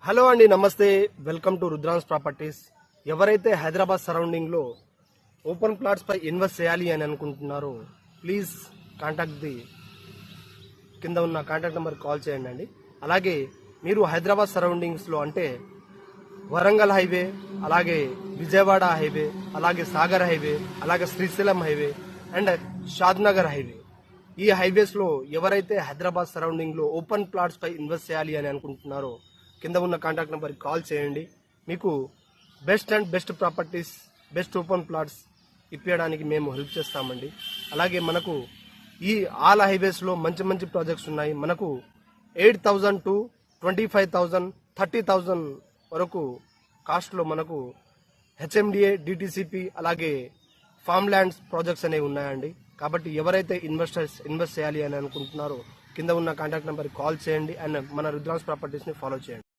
Hello అండి, నమస్తే. Welcome to Rudrans properties. ఎవరైతే హైదరాబాద్ సరౌండింగ్ లో ఓపెన్ ప్లాట్స్ పై ఇన్వెస్ట్ చేయాలి అని అనుకుంటున్నారో ప్లీజ్ కాంటాక్ట్ ది కింద ఉన్న కాంటాక్ట్ నెంబర్ కాల్ చేయండి అండి. అలాగే మీరు హైదరాబాద్ సరౌండింగ్స్ లో అంటే వరంగల్ హైవే, అలాగే విజయవాడ హైవే, అలాగే సాగర్ హైవే, అలాగే Srisailam highway and Shadnagar highway, ఈ హైవేస్ లో ఎవరైతే హైదరాబాద్ సరౌండింగ్ లో ఓపెన్ ప్లాట్స్ పై ఇన్వెస్ట్ చేయాలి అని అనుకుంటున్నారో కింద ఉన్న కాంటాక్ట్ నెంబర్కి కాల్ చేయండి. మీకు best and best properties, best open plots ఇప్పించడానికి మేము హెల్ప్ చేస్తామండి. అలాగే మనకు ఈ ఆల్ హైవేస్లో మంచి మంచి ప్రాజెక్ట్స్ ఉన్నాయి. మనకు 8,000 to 25,000, 30,000 వరకు కాస్ట్లో మనకు హెచ్ఎండిఏ, డిటిసిపి, అలాగే ఫామ్ ల్యాండ్స్ ప్రాజెక్ట్స్ అనేవి ఉన్నాయండి. కాబట్టి ఎవరైతే ఇన్వెస్ట్ చేయాలి అని అనుకుంటున్నారో కింద ఉన్న కాంటాక్ట్ నెంబర్కి కాల్ చేయండి అండ్ మన రుద్రాన్స్ ప్రాపర్టీస్ని ఫాలో చేయండి.